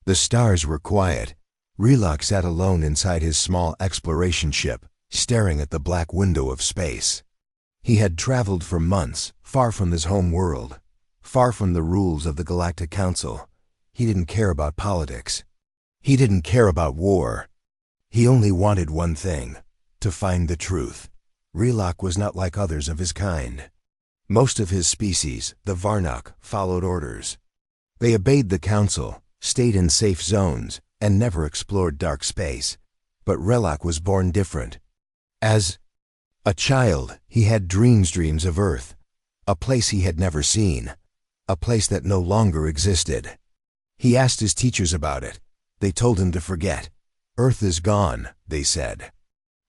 The stars were quiet. Relok sat alone inside his small exploration ship, staring at the black window of space. He had traveled for months, far from his home world, far from the rules of the Galactic Council. He didn't care about politics. He didn't care about war. He only wanted one thing: to find the truth. Relok was not like others of his kind. Most of his species, the Varnok, followed orders. They obeyed the Council, stayed in safe zones, and never explored dark space. But Relok was born different. As a child, he had dreams of Earth, a place he had never seen, a place that no longer existed. He asked his teachers about it. They told him to forget. Earth is gone, they said.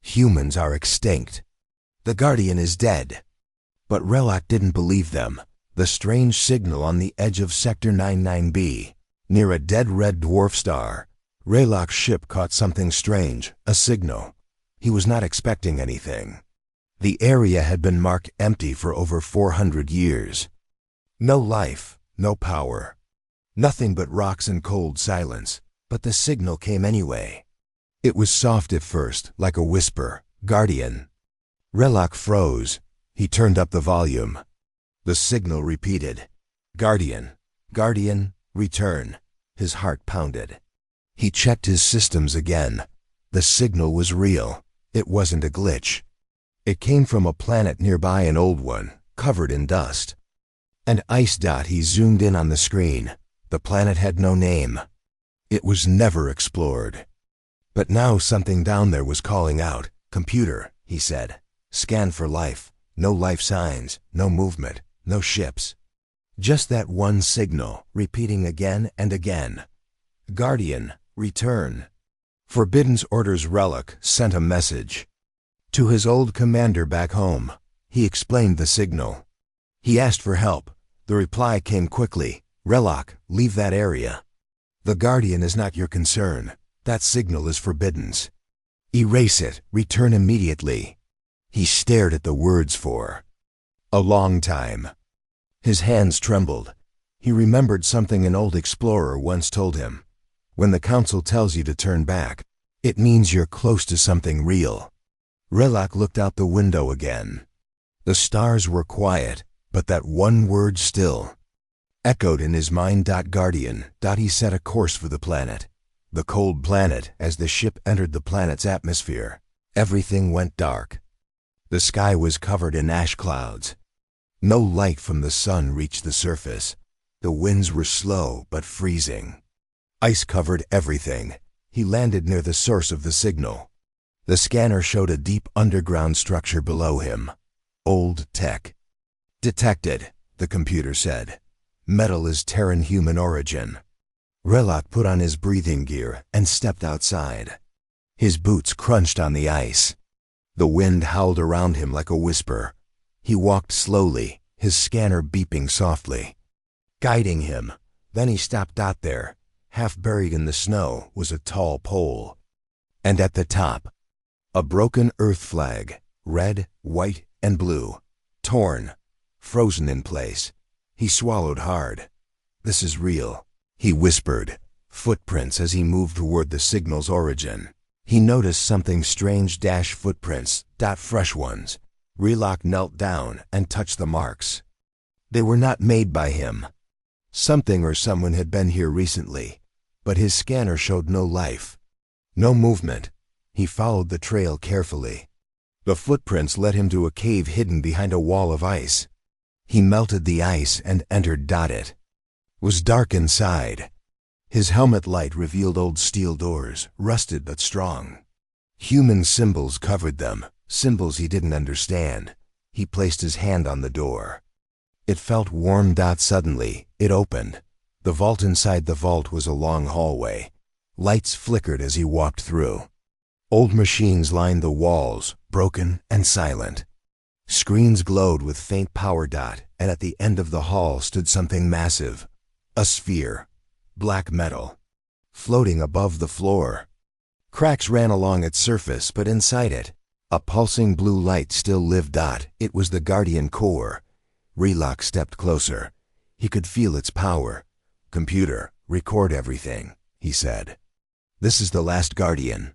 Humans are extinct. The Guardian is dead. But Relok didn't believe them. The strange signal on the edge of Sector 99B, near a dead red dwarf star. Relok's ship caught something strange, a signal. He was not expecting anything. The area had been marked empty for over 400 years. No life, no power. Nothing but rocks and cold silence. But the signal came anyway. It was soft at first, like a whisper, "Guardian." Relok froze. He turned up the volume. The signal repeated, "Guardian, Guardian, return." His heart pounded. He checked his systems again. The signal was real. It wasn't a glitch. It came from a planet nearby, an old one, covered in dust. An ice dot. He zoomed in on the screen. The planet had no name. It was never explored. But now something down there was calling out. "Computer," he said. "Scan for life. No life signs, no movement, no ships." Just that one signal, repeating again and again. "Guardian, return." Forbidden's orders. Relok sent a message to his old commander back home. He explained the signal. He asked for help. The reply came quickly. "Relok, leave that area. The Guardian is not your concern. That signal is Forbidden's. Erase it. Return immediately." He stared at the words for a long time. His hands trembled. He remembered something an old explorer once told him. When the Council tells you to turn back, it means you're close to something real. Relok looked out the window again. The stars were quiet, but that one word still echoed in his mind. "Guardian." He set a course for the planet. The cold planet. As the ship entered the planet's atmosphere, everything went dark. The sky was covered in ash clouds. No light from the sun reached the surface. The winds were slow but freezing. Ice covered everything. He landed near the source of the signal. The scanner showed a deep underground structure below him. "Old tech." "Detected," the computer said. "Metal is Terran human origin." Relok put on his breathing gear and stepped outside. His boots crunched on the ice. The wind howled around him like a whisper. He walked slowly, his scanner beeping softly, guiding him. Then he stopped. There, half buried in the snow, was a tall pole. And at the top, a broken Earth flag, red, white, and blue, torn, frozen in place. He swallowed hard. "This is real," he whispered. Footprints as he moved toward the signal's origin. He noticed something strange. Footprints, fresh ones. Relok knelt down and touched the marks. They were not made by him. Something or someone had been here recently, but his scanner showed no life, no movement. He followed the trail carefully. The footprints led him to a cave hidden behind a wall of ice. He melted the ice and entered. It was dark inside. His helmet light revealed old steel doors, rusted but strong. Human symbols covered them, symbols he didn't understand. He placed his hand on the door. It felt warm. Suddenly, it opened. The vault inside the vault was a long hallway. Lights flickered as he walked through. Old machines lined the walls, broken and silent. Screens glowed with faint power. And at the end of the hall stood something massive. A sphere. Black metal, floating above the floor. Cracks ran along its surface, but inside it, a pulsing blue light still lived. It was the Guardian core. Relok stepped closer. He could feel its power. "Computer, record everything. he said. "This is the last Guardian."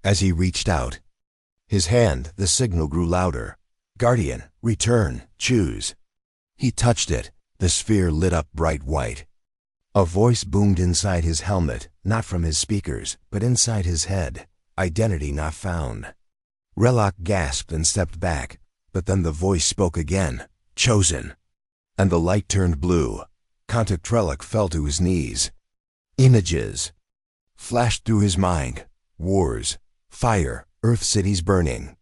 As he reached out, his hand, the signal grew louder. "Guardian, return, choose." He touched it. The sphere lit up bright white. A voice boomed inside his helmet, not from his speakers, but inside his head. "Identity not found." Relok gasped and stepped back, but then the voice spoke again. "Chosen." And the light turned blue. Contact Relok fell to his knees. Images flashed through his mind. Wars, fire, Earth cities burning,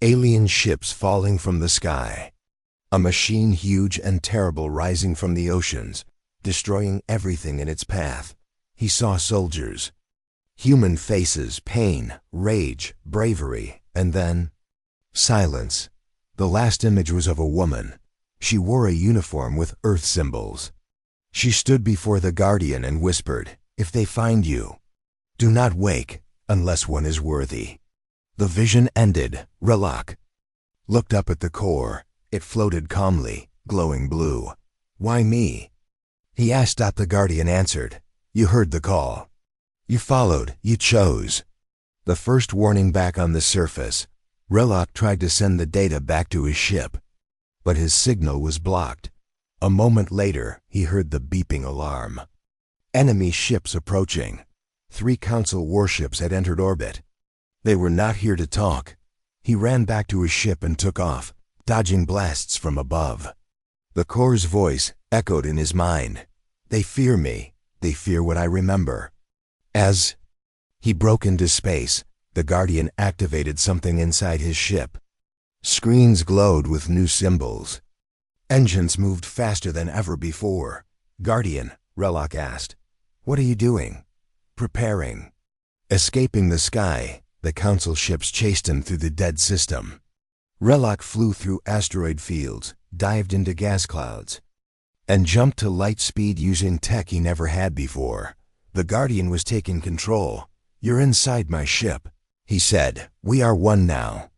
alien ships falling from the sky. A machine huge and terrible rising from the oceans, destroying everything in its path. He saw soldiers, human faces, pain, rage, bravery, and then silence. The last image was of a woman. She wore a uniform with Earth symbols. She stood before the Guardian and whispered, "If they find you, do not wake unless one is worthy." The vision ended. Relok looked up at the core. It floated calmly, glowing blue. "Why me?" he asked. The Guardian answered, "You heard the call. You followed, you chose." The first warning back on the surface. Relok tried to send the data back to his ship, but his signal was blocked. A moment later, he heard the beeping alarm. Enemy ships approaching. 3 Council warships had entered orbit. They were not here to talk. He ran back to his ship and took off, dodging blasts from above. The core's voice echoed in his mind. "They fear me. They fear what I remember." As he broke into space, the Guardian activated something inside his ship. Screens glowed with new symbols. Engines moved faster than ever before. "Guardian," Relok asked, "what are you doing?" "Preparing." Escaping the sky, the Council ships chased him through the dead system. Relok flew through asteroid fields, dived into gas clouds, and jumped to light speed using tech he never had before. The Guardian was taking control. "You're inside my ship," he said. "We are one now.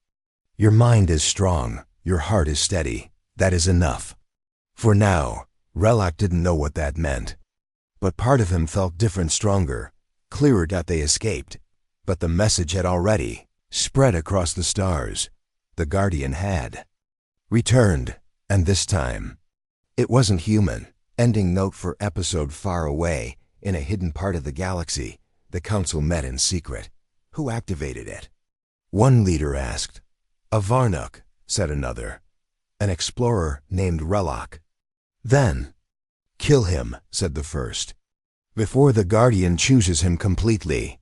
Your mind is strong. Your heart is steady. That is enough." For now, Relok didn't know what that meant. But part of him felt different, stronger, clearer. They escaped. But the message had already spread across the stars. The Guardian had returned, and this time, it wasn't human. Ending note for episode Far Away. In a hidden part of the galaxy, the Council met in secret. Who activated it? One leader asked. "A Varnuk," said another. "An explorer named Relok." "Then, kill him," said the first, "before the Guardian chooses him completely."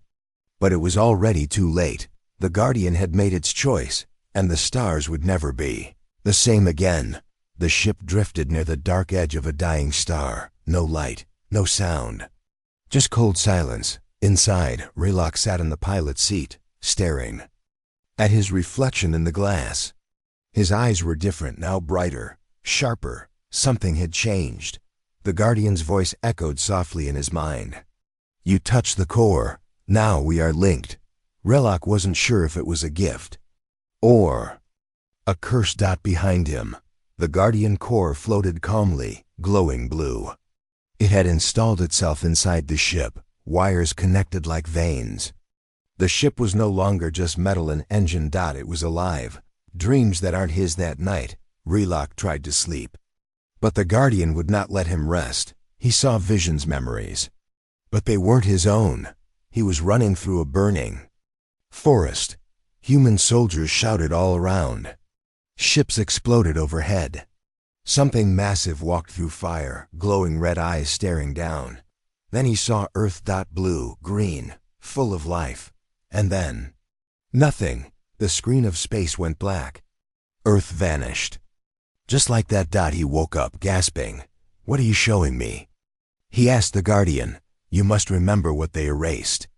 But it was already too late. The Guardian had made its choice, and the stars would never be the same again. The ship drifted near the dark edge of a dying star. No light, no sound, just cold silence. Inside, Relok sat in the pilot's seat, staring at his reflection in the glass. His eyes were different, now brighter, sharper. Something had changed. The Guardian's voice echoed softly in his mind. "You touched the core. Now we are linked." Relok wasn't sure if it was a gift or a curse. Behind him, the Guardian core floated calmly, glowing blue. It had installed itself inside the ship, wires connected like veins. The ship was no longer just metal and engine. It was alive. Dreams that aren't his. That night, Relok tried to sleep, but the Guardian would not let him rest. He saw visions, memories, but they weren't his own. He was running through a burning forest. Human soldiers shouted all around. Ships exploded overhead. Something massive walked through fire, glowing red eyes staring down. Then he saw Earth. Blue, green, full of life. And then, nothing. The screen of space went black. Earth vanished. Just like that. He woke up, gasping. "What are you showing me?" He asked the Guardian. "You must remember what they erased.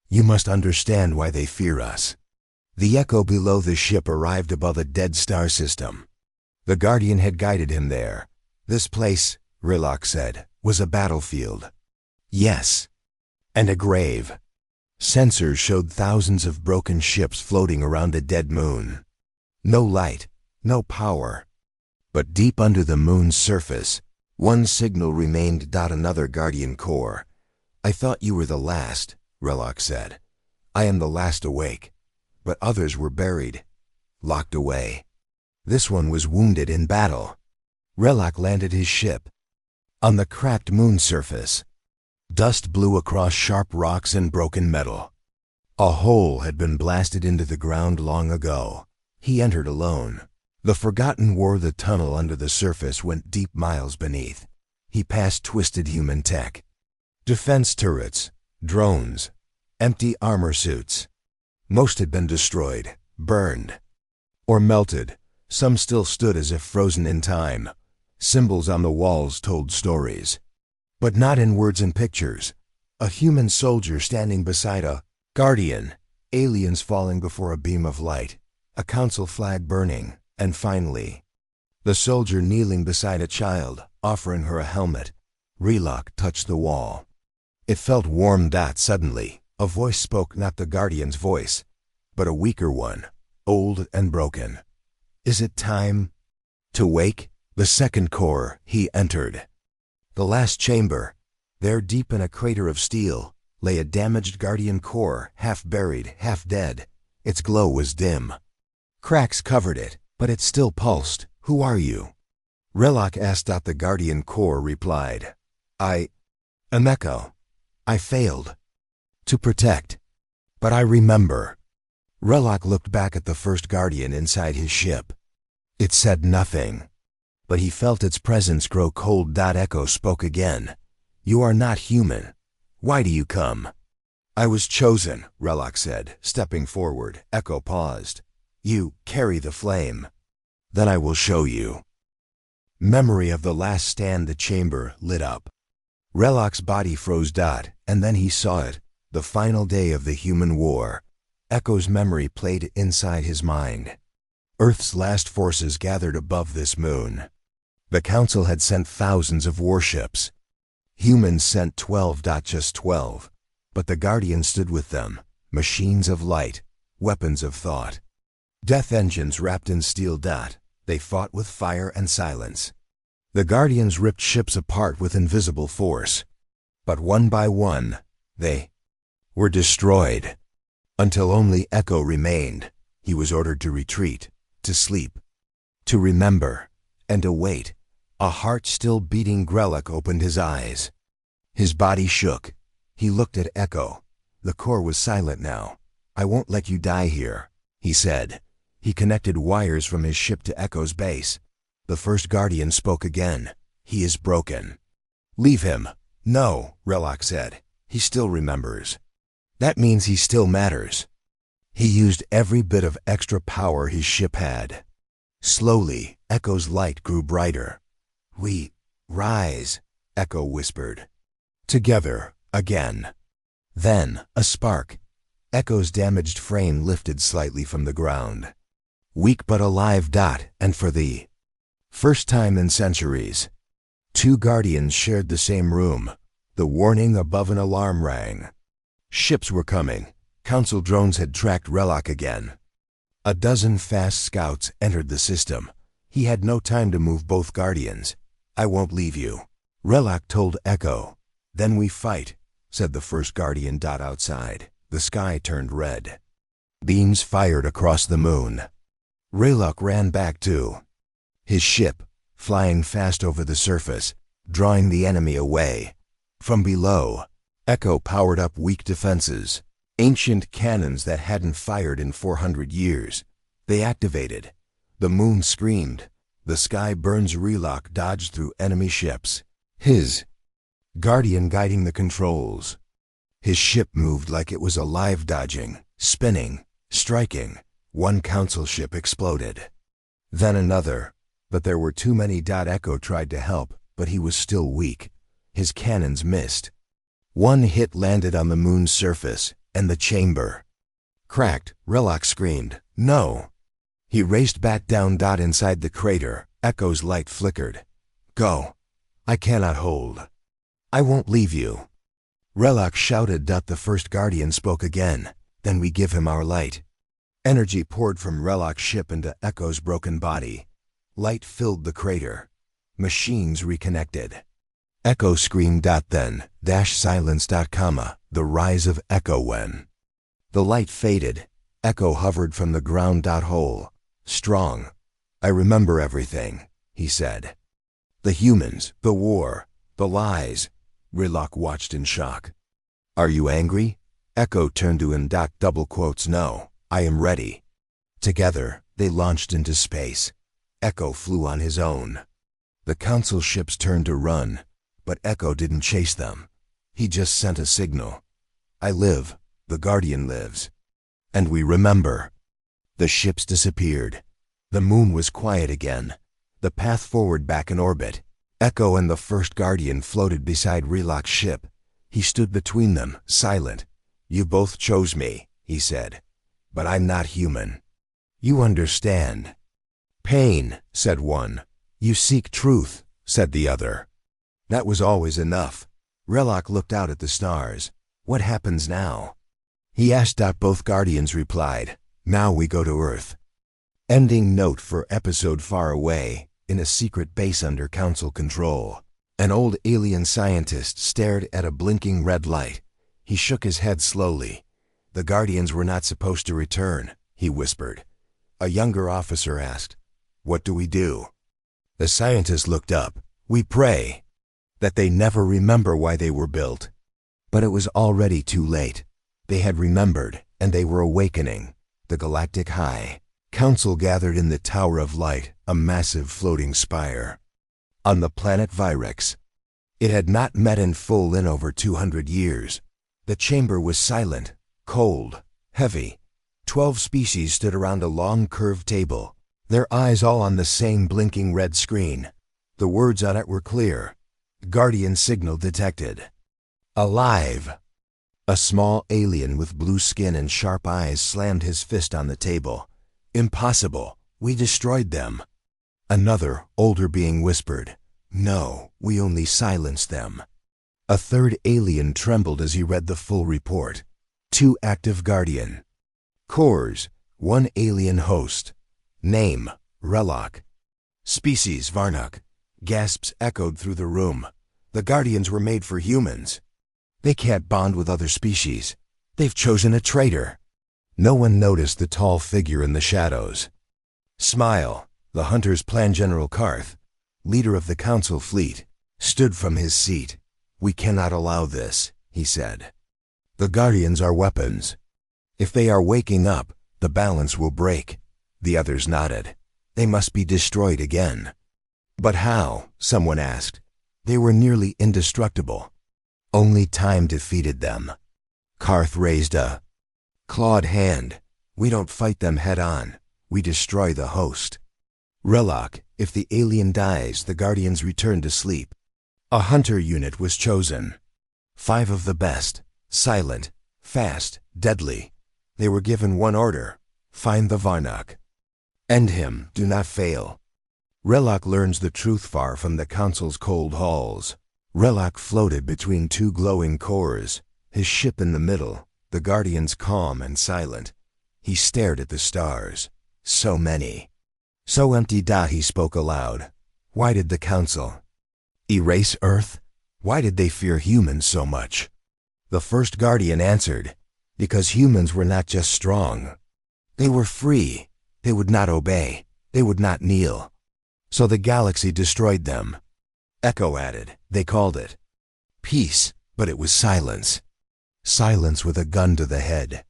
You must understand why they fear us." The echo below the ship arrived above a dead star system. The Guardian had guided him there. "This place," Relok said, "was a battlefield." "Yes, and a grave." Sensors showed thousands of broken ships floating around a dead moon. No light, no power. But deep under the moon's surface, one signal remained. Another Guardian core. I thought you were the last, Relok said. I am the last awake. But others were buried, locked away. This one was wounded in battle. Relok landed his ship on the cracked moon surface. Dust blew across sharp rocks and broken metal. A hole had been blasted into the ground long ago. He entered alone. The Forgotten War. The tunnel under the surface went deep miles beneath. He passed twisted human tech. Defense turrets, drones, empty armor suits. Most had been destroyed, burned, or melted. Some still stood as if frozen in time. Symbols on the walls told stories. But not in words and pictures. A human soldier standing beside a guardian, aliens falling before a beam of light, a council flag burning, and finally, the soldier kneeling beside a child, offering her a helmet. Relok touched the wall. It felt warm. Suddenly, a voice spoke, not the guardian's voice, but a weaker one, old and broken. Is it time to wake? The second core. He entered the last chamber. There, deep in a crater of steel, lay a damaged guardian core, half buried, half dead. Its glow was dim. Cracks covered it, but it still pulsed. Who are you? Relok asked. The guardian core replied, I am Echo. I failed to protect, but I remember. Relok looked back at the first guardian inside his ship. It said nothing, but he felt its presence grow cold. Echo spoke again. You are not human. Why do you come? I was chosen, Relok said, stepping forward. Echo paused. You carry the flame. Then I will show you. Memory of the last stand. The chamber lit up. Relok's body froze. And then he saw it, the final day of the human war. Echo's memory played inside his mind. Earth's last forces gathered above this moon. The Council had sent thousands of warships. Humans sent 12. Just 12. But the Guardians stood with them, machines of light, weapons of thought. Death engines wrapped in steel. They fought with fire and silence. The Guardians ripped ships apart with invisible force. But one by one, they were destroyed. Until only Echo remained. He was ordered to retreat, to sleep, to remember, and to wait. A heart still beating. Relok opened his eyes. His body shook. He looked at Echo. The core was silent now. I won't let you die here, he said. He connected wires from his ship to Echo's base. The first Guardian spoke again. He is broken. Leave him. No, Relok said. He still remembers. That means he still matters. He used every bit of extra power his ship had. Slowly, Echo's light grew brighter. We rise, Echo whispered. Together, again. Then, a spark. Echo's damaged frame lifted slightly from the ground. Weak but alive. And for the first time in centuries, two Guardians shared the same room. The warning above an alarm rang. Ships were coming. Council drones had tracked Relok again. A dozen fast scouts entered the system. He had no time to move both Guardians. I won't leave you, Relok told Echo. Then we fight, said the first Guardian. Outside, the sky turned red. Beams fired across the moon. Relok ran back too. His ship, flying fast over the surface, drawing the enemy away. From below, Echo powered up weak defenses, ancient cannons that hadn't fired in 400 years. They activated. The moon screamed. The sky burns. Relok dodged through enemy ships. His Guardian guiding the controls. His ship moved like it was alive, dodging, spinning, striking. One Council ship exploded. Then another. But there were too many. Echo tried to help, but he was still weak. His cannons missed. One hit landed on the moon's surface, and the chamber cracked. Relok screamed, no! He raced back down. Inside the crater, Echo's light flickered. Go. I cannot hold. I won't leave you. Relok shouted. The first Guardian spoke again. Then we give him our light. Energy poured from Relok's ship into Echo's broken body. Light filled the crater. Machines reconnected. Echo screamed. Then, silence. The rise of Echo. When the light faded, Echo hovered from the ground. Whole, strong. I remember everything, he said. The humans, the war, the lies. Rilak watched in shock. Are you angry? Echo turned to him. No, I am ready. Together, they launched into space. Echo flew on his own. The council ships turned to run, but Echo didn't chase them. He just sent a signal. I live, the Guardian lives. And we remember. The ships disappeared. The moon was quiet again. The path forward back in orbit. Echo and the first Guardian floated beside Relak's ship. He stood between them, silent. You both chose me, he said. But I'm not human. You understand. Pain, said one. You seek truth, said the other. That was always enough. Relak looked out at the stars. What happens now? He asked. Both Guardians replied. Now we go to Earth. Ending note for episode Far Away. In a secret base under council control, an old alien scientist stared at a blinking red light. He shook his head slowly. The Guardians were not supposed to return, he whispered. A younger officer asked, What do we do? The scientist looked up. We pray that they never remember why they were built. But it was already too late. They had remembered, and they were awakening. The Galactic High Council gathered in the Tower of Light, a massive floating spire. On the planet Virex. It had not met in full in over 200 years. The chamber was silent, cold, heavy. 12 species stood around a long curved table, their eyes all on the same blinking red screen. The words on it were clear. Guardian signal detected. Alive. A small alien with blue skin and sharp eyes slammed his fist on the table. Impossible. We destroyed them. Another, older being whispered. No, we only silenced them. A third alien trembled as he read the full report. 2 active Guardian. Cores, 1 alien host. Name, Relak. Species, Varnuk. Gasps echoed through the room. The Guardians were made for humans. They can't bond with other species. They've chosen a traitor. No one noticed the tall figure in the shadows. Smile, the Hunter's Plan General Karth, leader of the Council fleet, stood from his seat. We cannot allow this, he said. The Guardians are weapons. If they are waking up, the balance will break. The others nodded. They must be destroyed again. But how? Someone asked. They were nearly indestructible. Only time defeated them. Karth raised a clawed hand. We don't fight them head on. We destroy the host. Relak, if the alien dies, the Guardians return to sleep. A hunter unit was chosen. 5 of the best. Silent, fast, deadly. They were given one order. Find the Varnuk. End him, do not fail. Relak learns the truth far from the Council's cold halls. Relak floated between 2 glowing cores, his ship in the middle, the Guardians calm and silent. He stared at the stars. So many. So empty. He spoke aloud. Why did the Council erase Earth? Why did they fear humans so much? The first Guardian answered, because humans were not just strong. They were free. They would not obey. They would not kneel. So the galaxy destroyed them. Echo added, they called it peace, but it was silence. Silence with a gun to the head.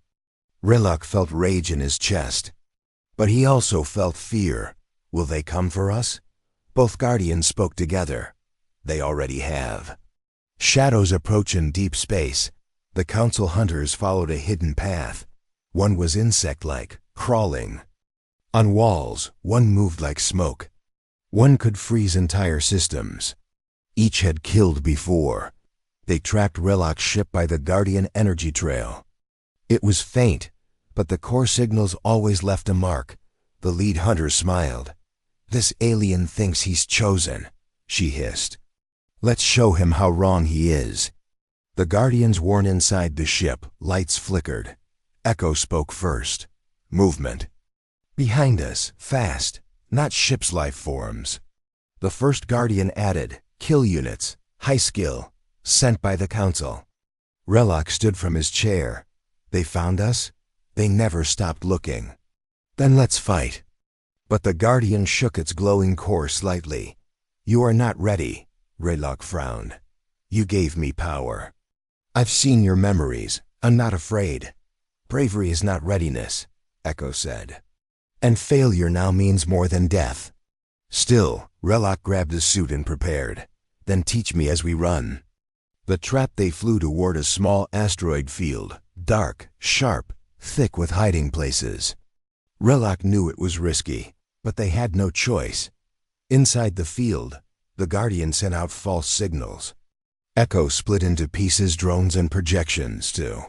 Relak felt rage in his chest. But he also felt fear. Will they come for us? Both Guardians spoke together. They already have. Shadows approach in deep space. The Council hunters followed a hidden path. One was insect-like, crawling. On walls, one moved like smoke. One could freeze entire systems. Each had killed before. They tracked Relak's ship by the Guardian energy trail. It was faint, but the core signals always left a mark. The lead hunter smiled. This alien thinks he's chosen, she hissed. Let's show him how wrong he is. The Guardians worn inside the ship, lights flickered. Echo spoke first. Movement. Behind us, fast, not ship's life forms. The first Guardian added, kill units, High skill. Sent by the council. Relok stood from his chair. They found us? They never stopped looking. Then let's fight. But the Guardian shook its glowing core slightly. You are not ready, Relok frowned. You gave me power. I've seen your memories. I'm not afraid. Bravery is not readiness, Echo said. And failure now means more than death. Still, Relok grabbed his suit and prepared. Then teach me as we run. The trap they flew toward a small asteroid field, dark, sharp, thick with hiding places. Relok knew it was risky, but they had no choice. Inside the field, the Guardian sent out false signals. Echo split into pieces, drones, and projections too.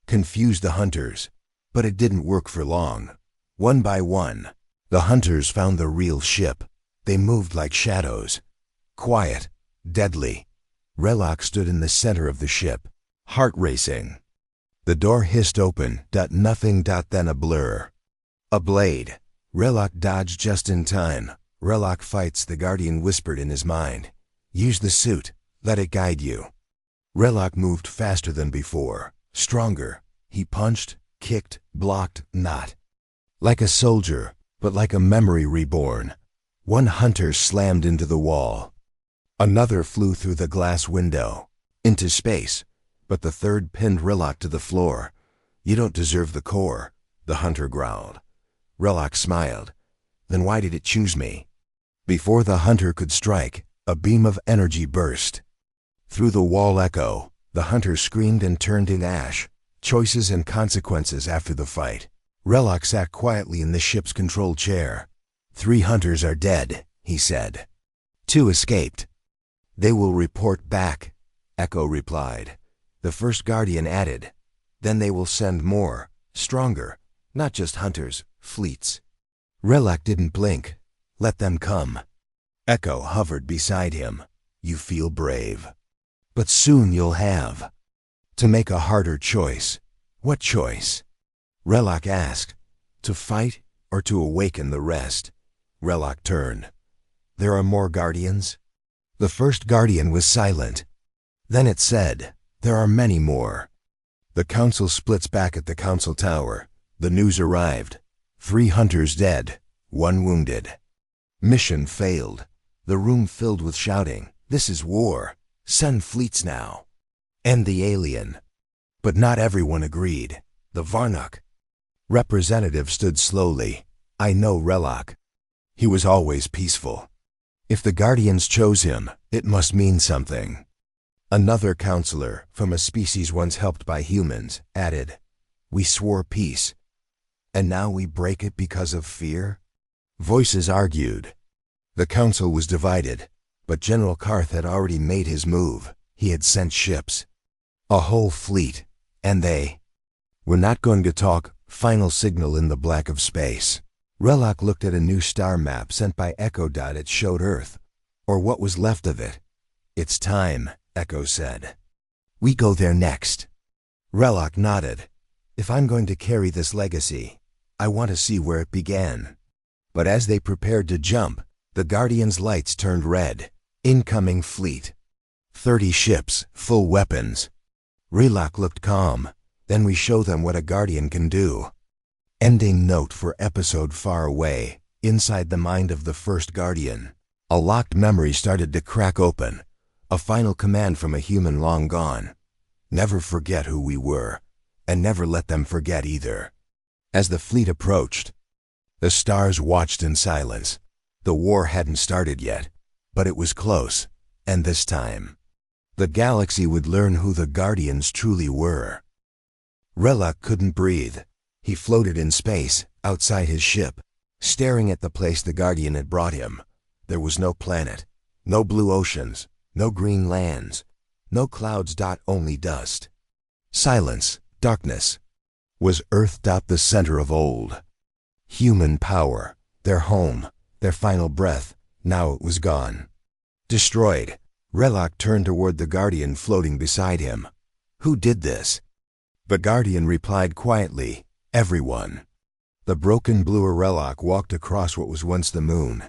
Confused the hunters, but it didn't work for long. One by one, the hunters found the real ship. They moved like shadows. Quiet, deadly. Relok stood in the center of the ship, heart racing. The door hissed open, nothing, then a blur. A blade. Relok dodged just in time. Relok fights, the Guardian whispered in his mind. Use the suit. Let it guide you. Relok moved faster than before, stronger. He punched, kicked, blocked, not. Like a soldier, but like a memory reborn. One hunter slammed into the wall. Another flew through the glass window, into space, but the third pinned Relok to the floor. You don't deserve the core, the hunter growled. Relok smiled. Then why did it choose me? Before the hunter could strike, a beam of energy burst. Through the wall echo, the hunter screamed and turned in ash. Choices and consequences after the fight. Relok sat quietly in the ship's control chair. 3 hunters are dead, he said. 2 escaped. They will report back, Echo replied. The first Guardian added. Then they will send more, stronger, not just hunters, fleets. Relok didn't blink. Let them come. Echo hovered beside him. You feel brave. But soon you'll have to make a harder choice. What choice? Relok asked. To fight or to awaken the rest? Relok turned. There are more Guardians? The first Guardian was silent. Then it said, there are many more. The council splits back at the council tower. The news arrived. 3 hunters dead, 1 wounded. Mission failed. The room filled with shouting. This is war. Send fleets now. End the alien. But not everyone agreed. The Varnuk representative stood slowly. I know Relok. He was always peaceful. If the Guardians chose him, it must mean something. Another counselor, from a species once helped by humans, added, We swore peace. And now we break it because of fear? Voices argued. The council was divided, but General Karth had already made his move. He had sent ships. A whole fleet. And they were not going to talk. Final signal in the black of space. Relok looked at a new star map sent by Echo. It showed Earth, or what was left of it. It's time, Echo said. We go there next. Relok nodded. If I'm going to carry this legacy, I want to see where it began. But as they prepared to jump, the Guardians' lights turned red. Incoming fleet. 30 ships, full weapons. Relok looked calm. Then we show them what a Guardian can do. Ending note for episode Far Away. Inside the mind of the first Guardian, a locked memory started to crack open. A final command from a human long gone. Never forget who we were, and never let them forget either. As the fleet approached, the stars watched in silence. The war hadn't started yet, but it was close, and this time, the galaxy would learn who the Guardians truly were. Relok couldn't breathe. He floated in space, outside his ship, staring at the place the Guardian had brought him. There was no planet, no blue oceans, no green lands, no clouds. Only dust. Silence, darkness. Was Earth. The center of old human power, their home, their final breath, now it was gone. Destroyed. Relok turned toward the Guardian floating beside him. Who did this? The Guardian replied quietly, everyone. The broken blue Relok walked across what was once the moon.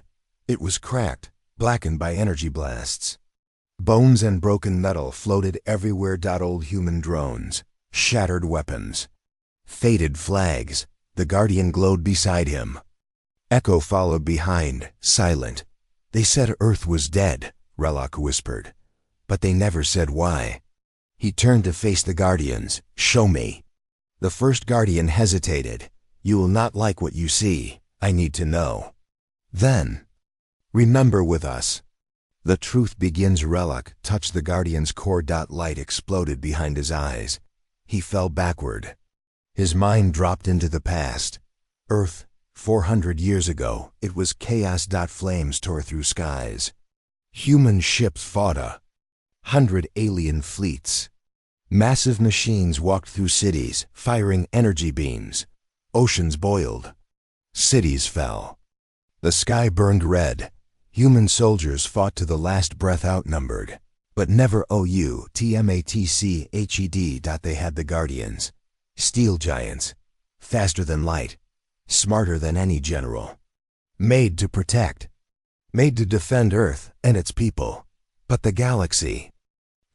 It was cracked, blackened by energy blasts. Bones and broken metal floated everywhere. Old human drones, shattered weapons, faded flags. The Guardian glowed beside him. Echo followed behind, silent. They said Earth was dead, Relok whispered. But they never said why. He turned to face the Guardians. Show me. The first Guardian hesitated. You will not like what you see. I need to know. Then, remember with us. The truth begins. Relok touched the Guardian's core. Light exploded behind his eyes. He fell backward. His mind dropped into the past. Earth, 400 years ago, it was chaos. Flames tore through skies. Human ships fought 100 alien fleets. Massive machines walked through cities, firing energy beams. Oceans boiled. Cities fell. The sky burned red. Human soldiers fought to the last breath, outnumbered. But never outmatched. They had the Guardians. Steel giants. Faster than light. Smarter than any general. Made to protect. Made to defend Earth and its people. But the galaxy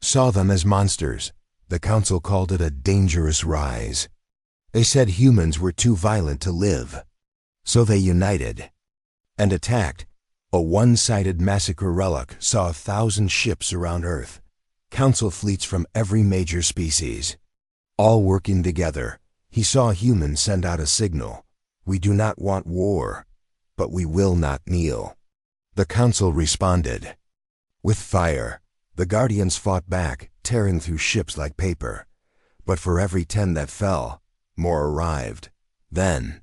saw them as monsters. The Council called it a dangerous rise. They said humans were too violent to live. So they united and attacked. A one-sided massacre. Relok saw 1,000 ships around Earth. Council fleets from every major species. All working together. He saw humans send out a signal. We do not want war, but we will not kneel. The Council responded with fire. The Guardians fought back, tearing through ships like paper. But for every 10 that fell, more arrived. Then,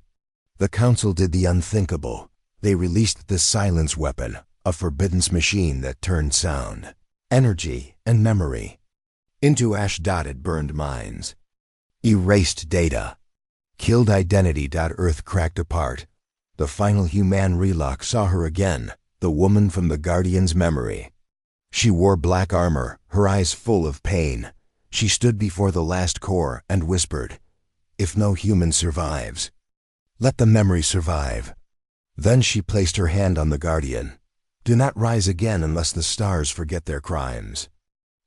the Council did the unthinkable. They released the silence weapon, a forbidden machine that turned sound, energy, and memory into ash. It burned minds, erased data, killed identity. Earth cracked apart. The final human. Relok saw her again, the woman from the Guardian's memory. She wore black armor, her eyes full of pain. She stood before the last core and whispered, "If no human survives, let the memory survive." Then she placed her hand on the Guardian. Do not rise again unless the stars forget their crimes.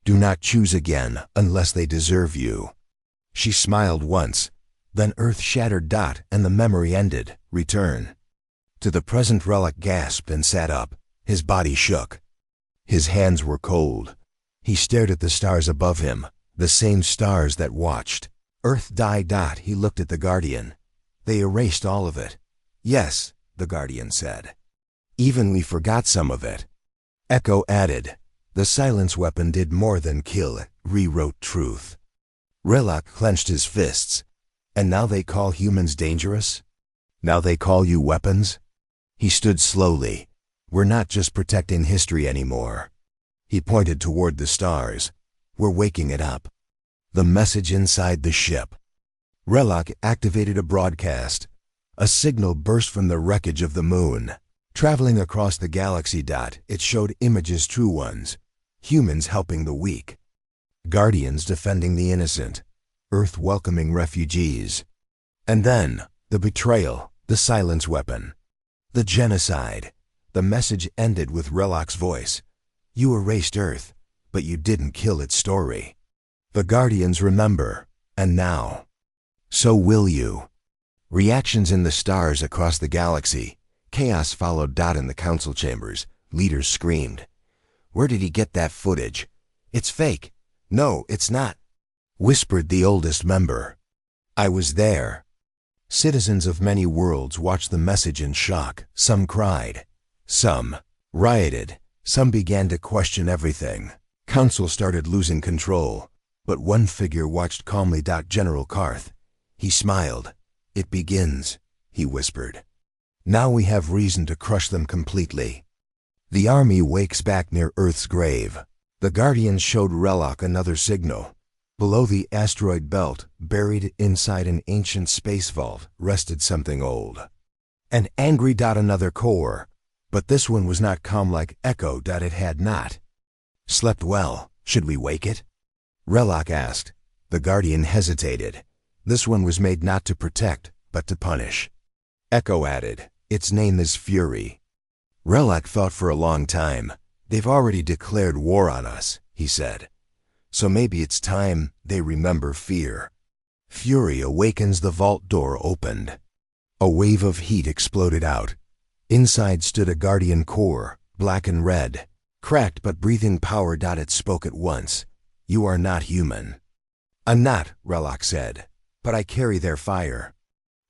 Do not choose again unless they deserve you. She smiled once. Then Earth shattered. And the memory ended. Return to the present. Relok gasped and sat up. His body shook. His hands were cold. He stared at the stars above him, the same stars that watched. Earth died. He looked at the Guardian. They erased all of it. Yes, the Guardian said. Even we forgot some of it. Echo added. The silence weapon did more than kill it, rewrote truth. Relok clenched his fists. And now they call humans dangerous? Now they call you weapons? He stood slowly. We're not just protecting history anymore. He pointed toward the stars. We're waking it up. The message inside the ship. Relok activated a broadcast. A signal burst from the wreckage of the moon. Traveling across the galaxy. It showed images, true ones. Humans helping the weak. Guardians defending the innocent. Earth welcoming refugees. And then, the betrayal, the silence weapon. The genocide. The message ended with Relok's voice. You erased Earth, but you didn't kill its story. The Guardians remember, and now, so will you. Reactions in the stars across the galaxy. Chaos followed. In the council chambers, leaders screamed. Where did he get that footage? It's fake. No, it's not, whispered the oldest member. I was there. Citizens of many worlds watched the message in shock. Some cried. Some rioted. Some began to question everything. Council started losing control. But one figure watched calmly. General Karth. He smiled. It begins, he whispered. Now we have reason to crush them completely. The army wakes back near Earth's grave. The Guardians showed Relok another signal. Below the asteroid belt, buried inside an ancient space vault, rested something old. An angry. Another core. But this one was not calm like Echo. It had not slept well. Should we wake it? Relok asked. The Guardian hesitated. This one was made not to protect, but to punish. Echo added. Its name is Fury. Relok thought for a long time. They've already declared war on us, he said. So maybe it's time they remember fear. Fury awakens. The vault door opened. A wave of heat exploded out. Inside stood a guardian core, black and red, cracked but breathing power. It spoke at once. You are not human. I'm not, Relok said, but I carry their fire.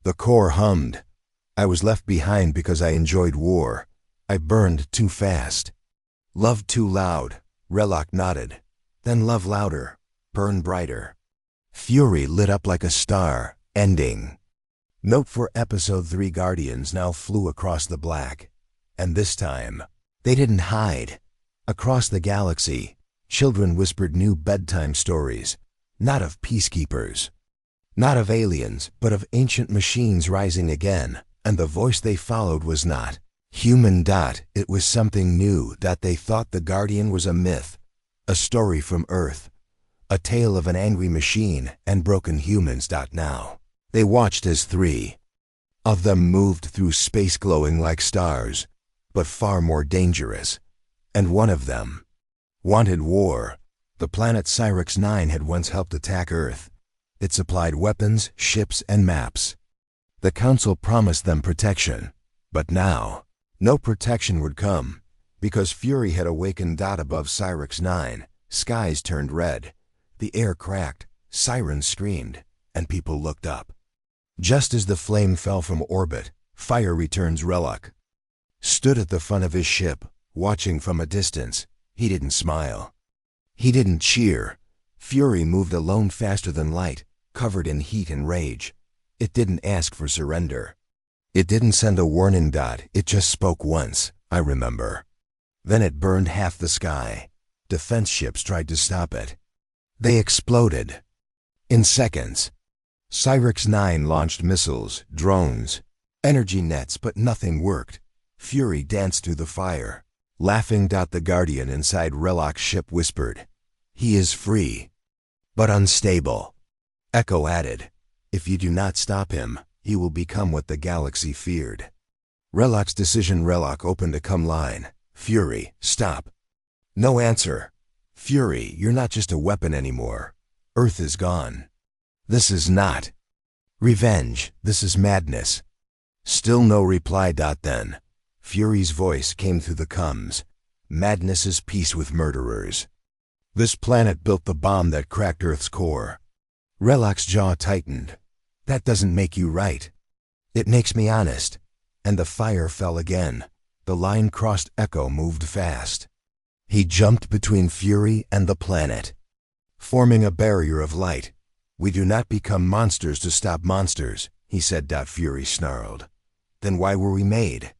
The core hummed. I was left behind because I enjoyed war. I burned too fast. Love too loud, Relok nodded. Then love louder, burn brighter. Fury lit up like a star, ending. Note for Episode 3: Guardians now flew across the black. And this time, they didn't hide. Across the galaxy, children whispered new bedtime stories, not of peacekeepers, not of aliens, but of ancient machines rising again, and the voice they followed was not human. It was something new. They thought the Guardian was a myth, a story from Earth, a tale of an angry machine and broken humans. Now, they watched as 3 of them moved through space glowing like stars, but far more dangerous. And one of them wanted war. The planet Cyrix 9 had once helped attack Earth. It supplied weapons, ships, and maps. The Council promised them protection. But now, no protection would come, because Fury had awakened. Above Cyrix 9, skies turned red. The air cracked, sirens screamed, and people looked up. Just as the flame fell from orbit, Fire Return's Relok stood at the front of his ship, watching from a distance. He didn't smile. He didn't cheer. Fury moved alone, faster than light, covered in heat and rage. It didn't ask for surrender. It didn't send a warning. It just spoke once, I remember. Then it burned half the sky. Defense ships tried to stop it. They exploded. In seconds, Cyrix 9 launched missiles, drones, energy nets, but nothing worked. Fury danced through the fire, laughing. The Guardian inside Relok's ship whispered, "He is free, but unstable." Echo added, "If you do not stop him, he will become what the galaxy feared." Relok's decision. Relok opened a come line. Fury, stop. No answer. Fury, you're not just a weapon anymore. Earth is gone. This is not revenge. This is madness. Still no reply. Then, Fury's voice came through the comms. Madness is peace with murderers. This planet built the bomb that cracked Earth's core. Relok's jaw tightened. That doesn't make you right. It makes me honest. And the fire fell again. The line crossed. Echo moved fast. He jumped between Fury and the planet, forming a barrier of light. "We do not become monsters to stop monsters," he said. Fury snarled. "Then why were we made?"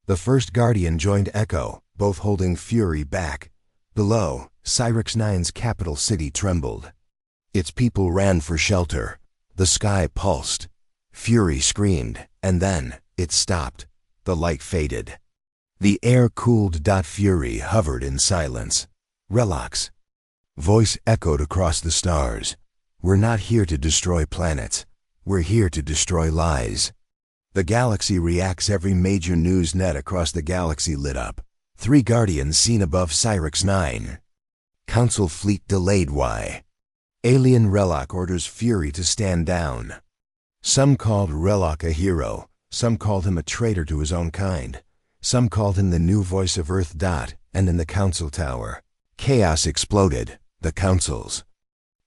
The first Guardian joined Echo, both holding Fury back. Below, Cyrix 9's capital city trembled. Its people ran for shelter. The sky pulsed. Fury screamed, and then it stopped. The light faded. The air cooled. Fury hovered in silence. Relok's voice echoed across the stars. "We're not here to destroy planets. We're here to destroy lies." The galaxy reacts. Every major news net across the galaxy lit up. 3 Guardians seen above Cyrix 9. Council fleet delayed. Why? Alien Relok orders Fury to stand down. Some called Relok a hero. Some called him a traitor to his own kind. Some called him the new voice of Earth. And in the Council Tower, chaos exploded. The Council's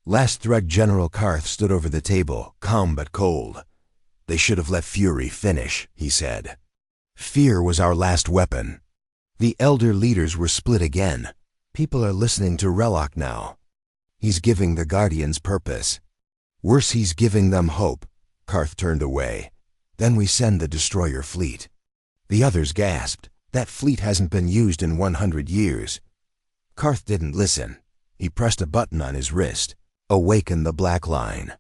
last threat. General Karth stood over the table, calm but cold. "They should have let Fury finish," he said. "Fear was our last weapon." The elder leaders were split again. People are listening to Relok now. He's giving the Guardians purpose. Worse, he's giving them hope. Karth turned away. "Then we send the destroyer fleet." The others gasped. "That fleet hasn't been used in 100 years. Karth didn't listen. He pressed a button on his wrist. Awaken the black line.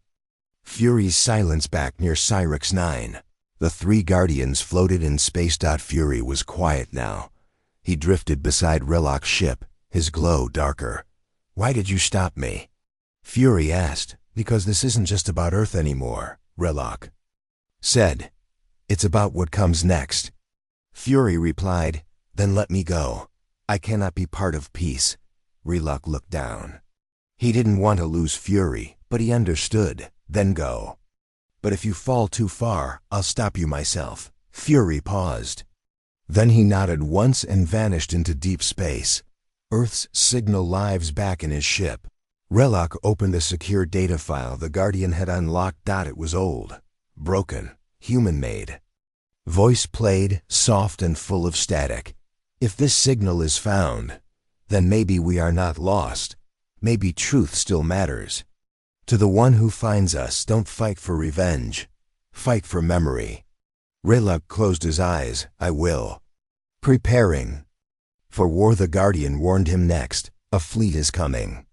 Fury's silence back near Cyrix 9. The 3 Guardians floated in space. Fury was quiet now. He drifted beside Relok's ship, his glow darker. "Why did you stop me?" Fury asked. "Because this isn't just about Earth anymore," Relok said. "It's about what comes next." Fury replied, "Then let me go." I cannot be part of peace. Relok looked down. He didn't want to lose Fury, but he understood. Then go. But if you fall too far, I'll stop you myself. Fury paused. Then he nodded once and vanished into deep space. Earth's signal lives back in his ship. Relok opened a secure data file the Guardian had unlocked. It was old, broken, human-made. Voice played, soft and full of static. If this signal is found, then maybe we are not lost. Maybe truth still matters. To the one who finds us, don't fight for revenge. Fight for memory. Relok closed his eyes. I will. Preparing. For war, the Guardian warned him next. A fleet is coming.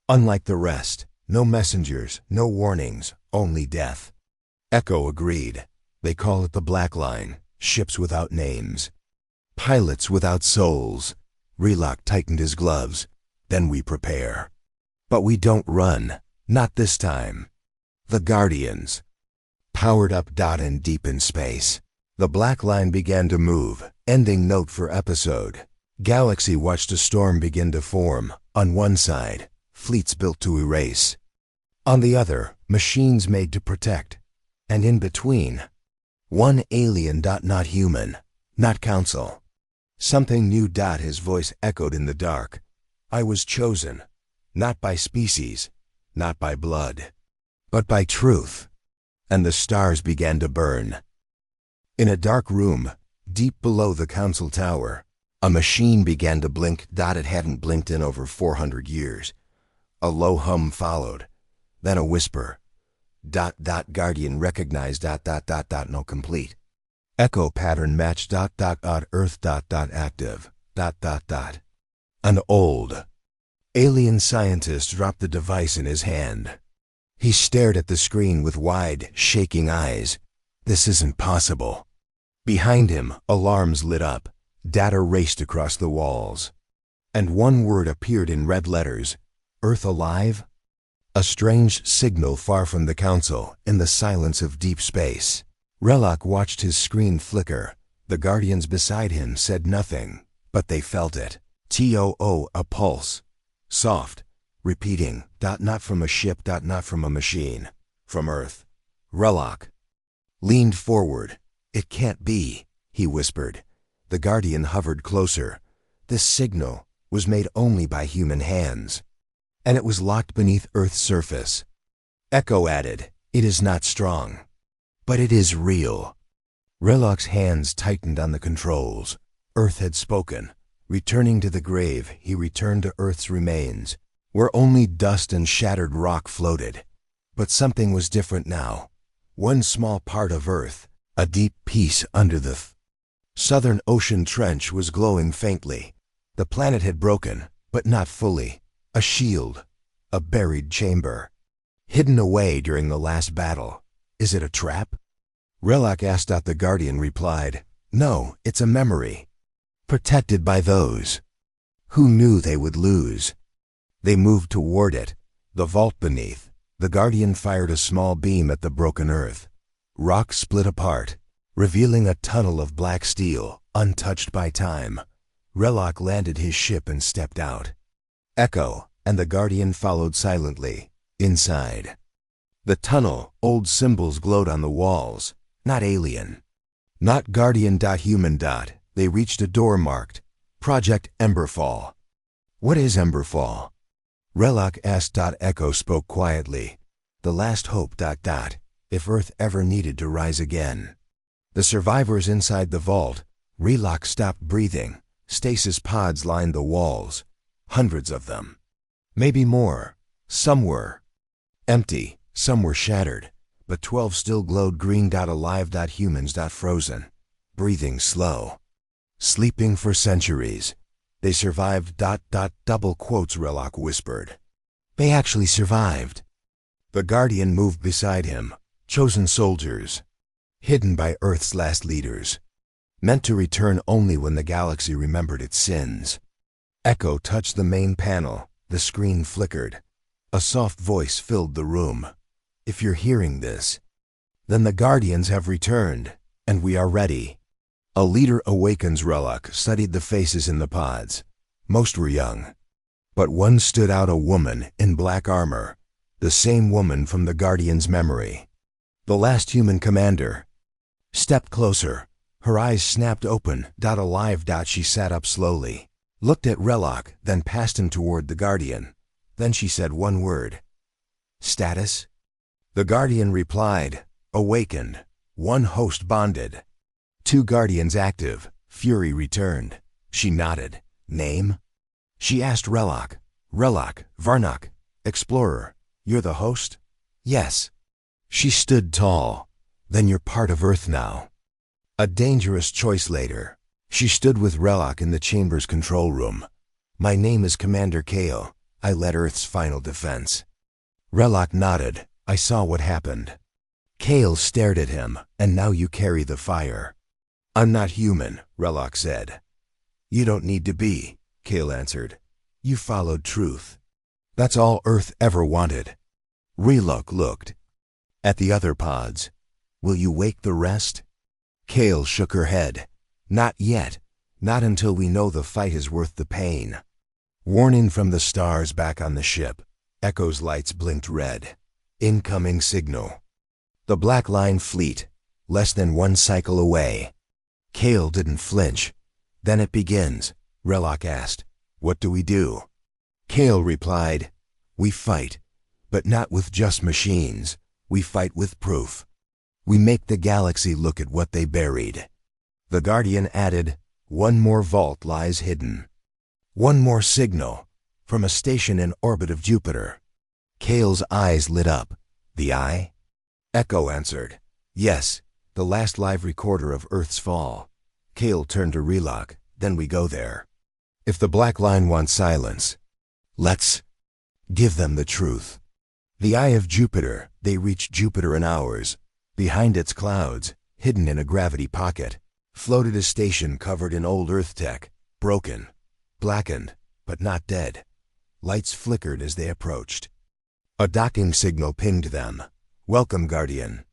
Unlike the rest, no messengers, no warnings, only death. Echo agreed. They call it the Black Line, ships without names. Pilots without souls. Relok tightened his gloves. Then we prepare. But we don't run. Not this time. The Guardians. Powered up. And deep in space. The Black Line began to move. Ending note for episode. Galaxy watched a storm begin to form. On one side, fleets built to erase. On the other, machines made to protect. And in between, one alien. Not human. Not council. Something new. His voice echoed in the dark. I was chosen. Not by species. Not by blood. But by truth. And the stars began to burn. In a dark room, deep below the council tower, a machine began to blink. It hadn't blinked in over 400 years. A low hum followed. Then a whisper. Guardian recognized. No complete. Echo pattern match. Odd Earth. Active. An old alien scientist dropped the device in his hand. He stared at the screen with wide, shaking eyes. This isn't possible. Behind him, alarms lit up. Data raced across the walls. And one word appeared in red letters. Earth alive? A strange signal far from the council, in the silence of deep space. Relok watched his screen flicker. The Guardians beside him said nothing, but they felt it. TOO, a pulse. Soft, repeating. Not from a ship. Not from a machine. From Earth. Relok leaned forward. It can't be, he whispered. The Guardian hovered closer. This signal was made only by human hands, and it was locked beneath Earth's surface. Echo added, it is not strong, but it is real. Relok's hands tightened on the controls. Earth had spoken. Returning to the grave, he returned to Earth's remains, where only dust and shattered rock floated. But something was different now. One small part of Earth, a deep peace under the Southern Ocean Trench, was glowing faintly. The planet had broken, but not fully. A shield, a buried chamber, hidden away during the last battle. Is it a trap? Relok asked. The Guardian replied, no, it's a memory. Protected by those who knew they would lose. They moved toward it, the vault beneath. The Guardian fired a small beam at the broken Earth. Rock split apart, revealing a tunnel of black steel, untouched by time. Relok landed his ship and stepped out. Echo and the Guardian followed silently. Inside the tunnel, old symbols glowed on the walls. Not alien. Not Guardian. Human. They reached a door marked Project Emberfall. What is Emberfall? Relok asked. Echo spoke quietly. The last hope. If Earth ever needed to rise again. The survivors inside the vault. Relok stopped breathing. Stasis pods lined the walls. Hundreds of them. Maybe more. Some were empty, some were shattered, but 12 still glowed green. Alive. Humans. Frozen. Breathing slow. Sleeping for centuries. They survived. Double quotes. Relok whispered. They actually survived. The Guardian moved beside him. Chosen soldiers. Hidden by Earth's last leaders. Meant to return only when the galaxy remembered its sins. Echo touched the main panel. The screen flickered. A soft voice filled the room. If you're hearing this, then the Guardians have returned, and we are ready. A leader awakens. Relok studied the faces in the pods. Most were young. But one stood out, a woman in black armor, the same woman from the Guardian's memory. The last human commander. Stepped closer. Her eyes snapped open. Alive. She sat up slowly, looked at Relok, then passed him toward the Guardian. Then she said one word. Status? The Guardian replied, awakened. One host bonded. 2 Guardians active. Fury returned. She nodded. Name? She asked Relok. Relok, Varnok, Explorer. You're the host? Yes. She stood tall. Then you're part of Earth now. A dangerous choice later. She stood with Relok in the chamber's control room. My name is Commander Kale. I led Earth's final defense. Relok nodded. I saw what happened. Kale stared at him. And now you carry the fire. I'm not human, Relok said. You don't need to be, Kale answered. You followed truth. That's all Earth ever wanted. Relok looked at the other pods. Will you wake the rest? Kale shook her head. Not yet. Not until we know the fight is worth the pain. Warning from the stars back on the ship. Echo's lights blinked red. Incoming signal. The Black Line fleet, less than 1 cycle away. Kale didn't flinch. Then it begins, Relok asked. What do we do? Kale replied, we fight, but not with just machines. We fight with proof. We make the galaxy look at what they buried. The Guardian added, one more vault lies hidden. One more signal, from a station in orbit of Jupiter. Kale's eyes lit up. The eye? Echo answered, yes, the last live recorder of Earth's fall. Kale turned to Relok, then we go there. If the Black Line wants silence, let's give them the truth. The eye of Jupiter, they reached Jupiter in hours. Behind its clouds, hidden in a gravity pocket, floated a station covered in old Earth tech, broken, blackened, but not dead. Lights flickered as they approached. A docking signal pinged them. Welcome, Guardian.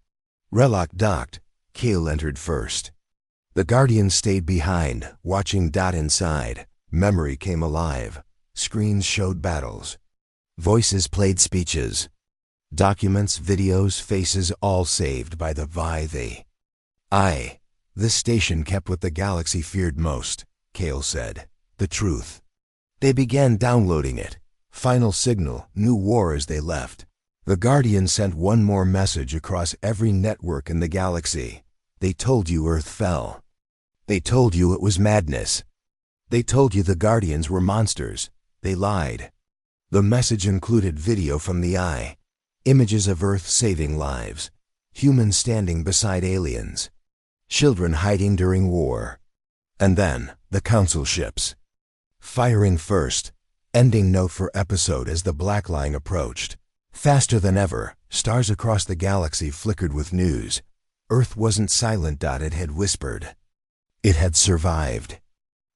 Relok docked. Kale entered first. The Guardian stayed behind, watching. Inside, memory came alive. Screens showed battles. Voices played speeches. Documents, videos, faces, all saved by the they. This station kept what the galaxy feared most, Kale said. The truth. They began downloading it. Final signal, new war as they left. The Guardian sent one more message across every network in the galaxy. They told you Earth fell. They told you it was madness. They told you the Guardians were monsters. They lied. The message included video from the eye. Images of Earth saving lives. Humans standing beside aliens. Children hiding during war. And then, the Council ships. Firing first. Ending note for episode as the Black Line approached. Faster than ever, stars across the galaxy flickered with news. Earth wasn't silent. It had whispered. It had survived.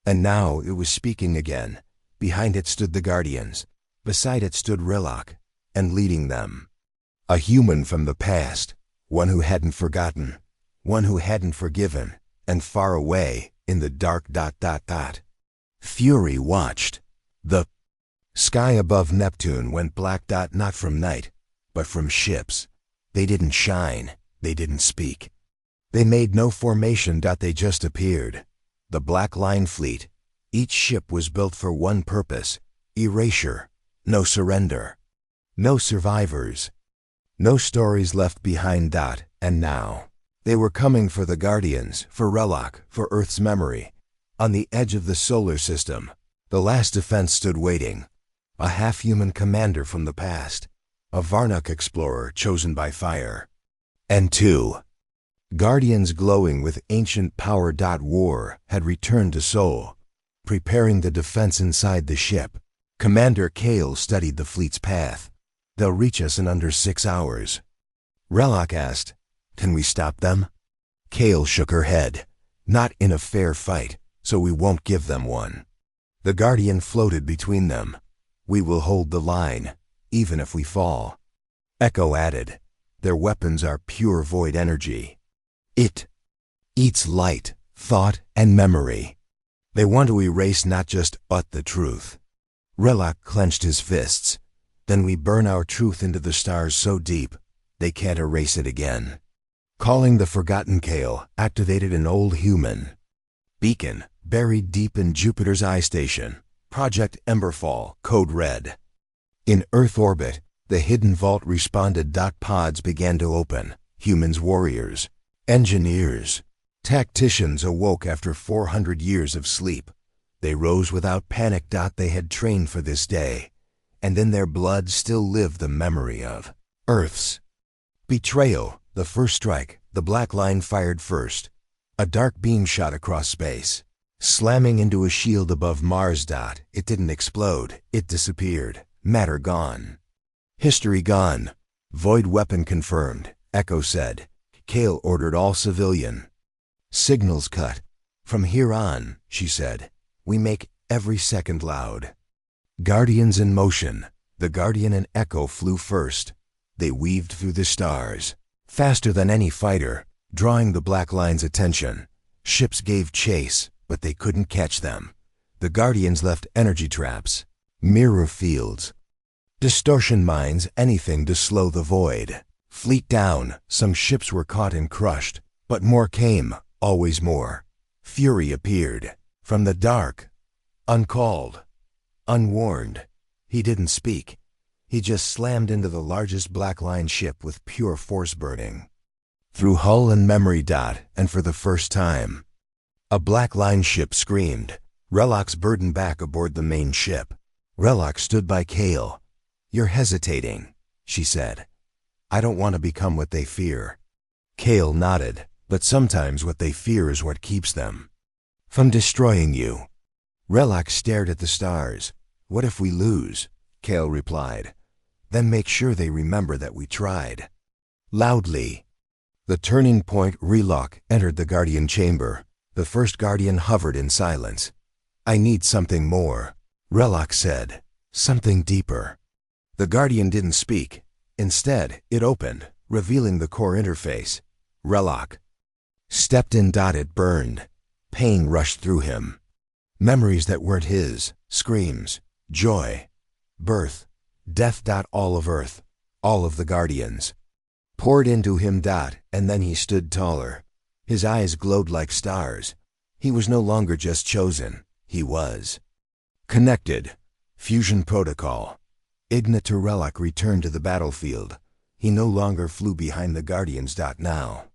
And now it was speaking again. Behind it stood the Guardians. Beside it stood Relok. And leading them. A human from the past. One who hadn't forgotten. One who hadn't forgiven. And far away, in the dark. Fury watched. The sky above Neptune went black. Not from night, but from ships. They didn't shine. They didn't speak. They made no formation. They just appeared. The Black Line fleet. Each ship was built for one purpose. Erasure. No surrender. No survivors. No stories left behind. And now, they were coming for the Guardians, for Relok, for Earth's memory. On the edge of the solar system, the last defense stood waiting. A half-human commander from the past. A Varnok explorer chosen by fire. And 2 Guardians glowing with ancient power. War had returned to Sol, preparing the defense inside the ship. Commander Kale studied the fleet's path. They'll reach us in under 6 hours. Relok asked, can we stop them? Kale shook her head. Not in a fair fight, so we won't give them one. The Guardian floated between them. We will hold the line, even if we fall. Echo added, their weapons are pure void energy. It eats light, thought, and memory. They want to erase not just but the truth. Relak clenched his fists. Then we burn our truth into the stars so deep, they can't erase it again. Calling the Forgotten Kale activated an old human beacon buried deep in Jupiter's eye station. Project Emberfall, code red. In Earth orbit, the hidden vault responded. Pods began to open. Humans, warriors, engineers, tacticians awoke after 400 years of sleep. They rose without panic. They had trained for this day, and in their blood still lived the memory of Earth's betrayal. The first strike, the black line fired first. A dark beam shot across space, slamming into a shield above Mars. It didn't explode, it disappeared. Matter gone. History gone. Void weapon confirmed, Echo said. Kale ordered all civilian signals cut. From here on, she said, we make every second loud. Guardians in motion. The Guardian and Echo flew first. They weaved through the stars, faster than any fighter, drawing the black line's attention. Ships gave chase, but they couldn't catch them. The Guardians left energy traps, mirror fields, distortion mines, anything to slow the void. Fleet down, some ships were caught and crushed, but more came, always more. Fury appeared from the dark, uncalled, unwarned. He didn't speak. He just slammed into the largest black line ship with pure force burning through hull and memory. And for the first time, a black line ship screamed. Relak's burden back aboard the main ship. Relak stood by Kale. You're hesitating, she said. I don't want to become what they fear. Kale nodded, but sometimes what they fear is what keeps them from destroying you. Relak stared at the stars. What if we lose? Kale replied. Then make sure they remember that we tried. Loudly. The turning point. Relak entered the Guardian chamber. The first Guardian hovered in silence. I need something more, Relak said. Something deeper. The Guardian didn't speak. Instead, it opened, revealing the core interface. Relak stepped in. It burned. Pain rushed through him. Memories that weren't his, screams, joy, birth, death. All of Earth, all of the Guardians, poured into him. And then he stood taller. His eyes glowed like stars. He was no longer just chosen, he was connected. Fusion protocol. Igna to Relak returned to the battlefield. He no longer flew behind the Guardians. Now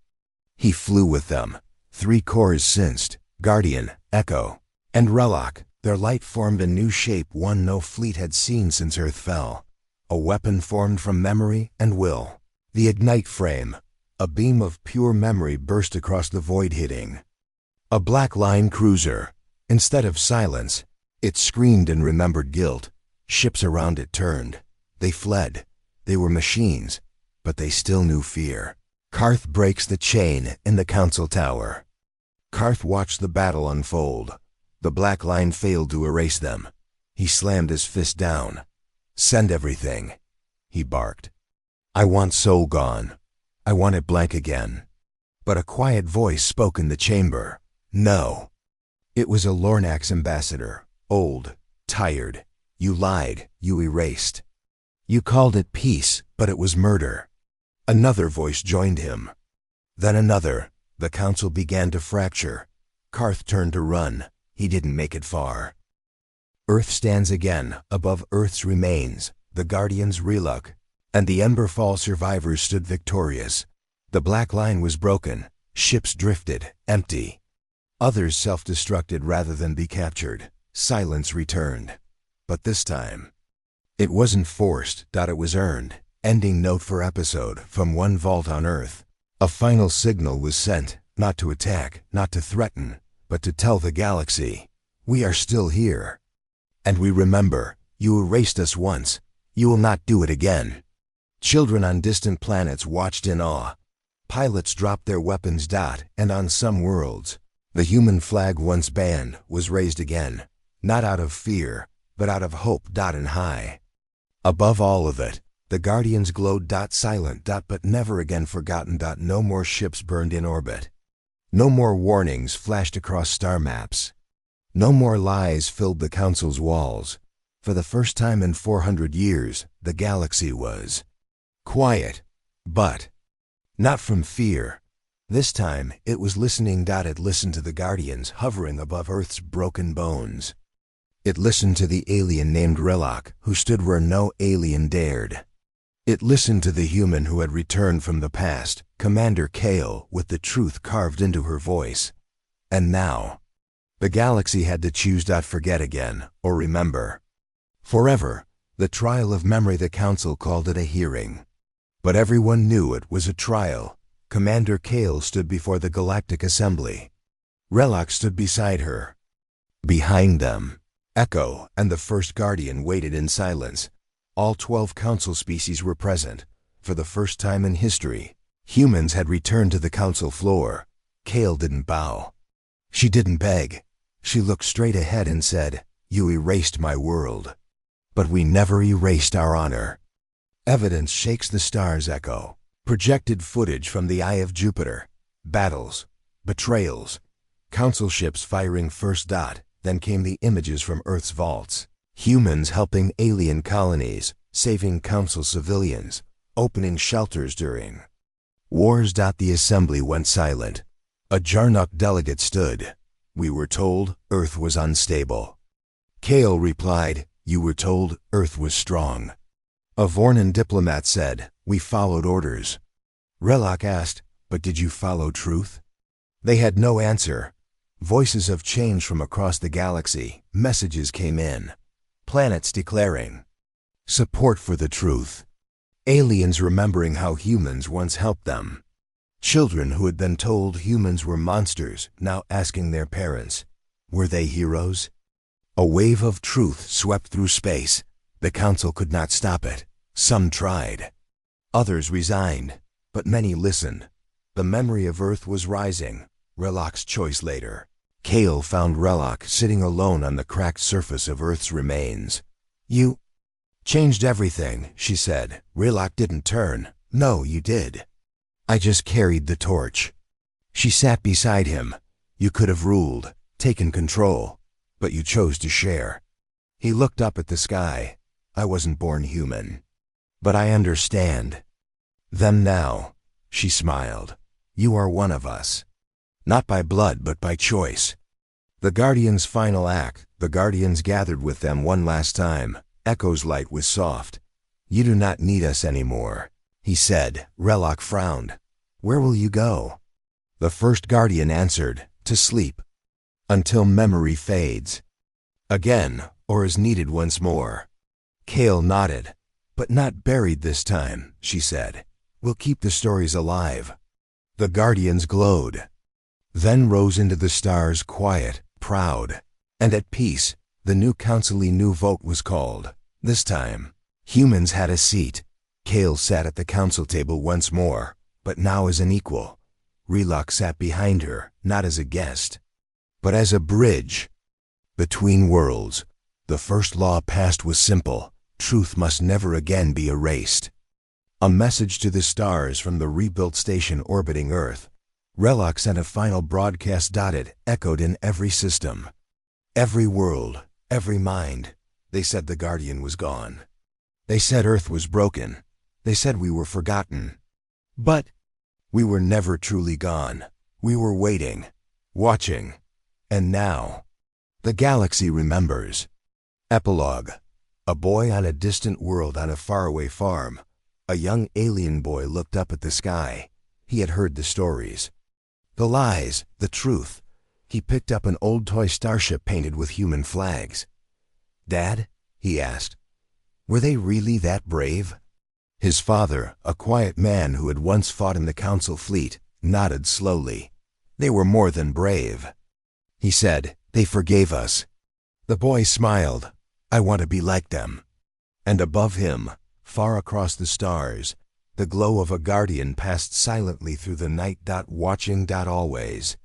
he flew with them. 3 cores sensed, Guardian, Echo, and Relak. Their light formed a new shape, one no fleet had seen since Earth fell. A weapon formed from memory and will. The Ignite frame. A beam of pure memory burst across the void, hitting a black line cruiser. Instead of silence, it screamed and remembered guilt. Ships around it turned. They fled. They were machines, but they still knew fear. Karth breaks the chain in the council tower. Karth watched the battle unfold. The black line failed to erase them. He slammed his fist down. Send everything, he barked. I want Soul gone. I want it blank again. But a quiet voice spoke in the chamber. No. It was a Lornax ambassador, old, tired. You lied, you erased. You called it peace, but it was murder. Another voice joined him. Then another. The council began to fracture. Karth turned to run. He didn't make it far. Earth stands again, above Earth's remains. The Guardians, Relak, and the Emberfall survivors stood victorious. The black line was broken. Ships drifted, empty. Others self-destructed rather than be captured. Silence returned. But this time, it wasn't forced. It was earned. Ending note for episode from one vault on Earth. A final signal was sent, not to attack, not to threaten, but to tell the galaxy, we are still here. And we remember, you erased us once. You will not do it again. Children on distant planets watched in awe. Pilots dropped their weapons. And on some worlds, the human flag once banned was raised again, not out of fear, but out of hope. And high above all of it, the Guardians glowed. Silent. But never again forgotten. No more ships burned in orbit. No more warnings flashed across star maps. No more lies filled the council's walls. For the first time in 400 years, the galaxy was quiet. But not from fear. This time, it was listening. It listened to the Guardians hovering above Earth's broken bones. It listened to the alien named Relok, who stood where no alien dared. It listened to the human who had returned from the past, Commander Kale, with the truth carved into her voice. And now, the galaxy had to choose. Forget again, or remember. Forever, the trial of memory. The council called it a hearing. But everyone knew it was a trial. Commander Kale stood before the Galactic Assembly. Relok stood beside her. Behind them, Echo and the first Guardian waited in silence. All 12 council species were present. For the first time in history, humans had returned to the council floor. Kale didn't bow. She didn't beg. She looked straight ahead and said, "You erased my world. But we never erased our honor." Evidence shakes the stars, Echo. Projected footage from the eye of Jupiter. Battles. Betrayals. Council ships firing first. Then came the images from Earth's vaults. Humans helping alien colonies, saving council civilians, opening shelters during wars. The assembly went silent. A Jarnuk delegate stood. "We were told Earth was unstable." Kale replied, "You were told Earth was strong." A Vornan diplomat said, "We followed orders." Relok asked, "But did you follow truth?" They had no answer. Voices of change from across the galaxy. Messages came in. Planets declaring support for the truth. Aliens remembering how humans once helped them. Children who had been told humans were monsters now asking their parents, were they heroes? A wave of truth swept through space. The council could not stop it. Some tried. Others resigned, but many listened. The memory of Earth was rising. Relok's choice later. Kale found Relok sitting alone on the cracked surface of Earth's remains. "You changed everything," she said. Relok didn't turn. "No, you did. I just carried the torch." She sat beside him. "You could have ruled, taken control, but you chose to share." He looked up at the sky. "I wasn't born human. But I understand." "Them now," she smiled. "You are one of us. Not by blood, but by choice." The Guardians' final act. The Guardians gathered with them one last time. Echo's light was soft. "You do not need us anymore," he said. Relok frowned. "Where will you go?" The first Guardian answered, "To sleep. Until memory fades. Again, or is needed once more." Kale nodded. "But not buried this time," she said. "We'll keep the stories alive." The Guardians glowed. Then rose into the stars, quiet, proud, and at peace. The new council-y new vote was called. This time, humans had a seat. Kale sat at the council table once more, but now as an equal. Relok sat behind her, not as a guest, but as a bridge between worlds. The first law passed was simple. Truth must never again be erased. A message to the stars from the rebuilt station orbiting Earth. Relok sent a final broadcast. It echoed in every system, every world, every mind. They said the Guardian was gone. They said Earth was broken. They said we were forgotten. But we were never truly gone. We were waiting, watching, and now the galaxy remembers. Epilogue. A boy on a distant world on a faraway farm. A young alien boy looked up at the sky. He had heard the stories, the lies, the truth. He picked up an old toy starship painted with human flags. "Dad," he asked, "were they really that brave?" His father, a quiet man who had once fought in the council fleet, nodded slowly. "They were more than brave," he said. "They forgave us." The boy smiled. "I want to be like them." And above him, far across the stars, the glow of a Guardian passed silently through the night. Watching. Always.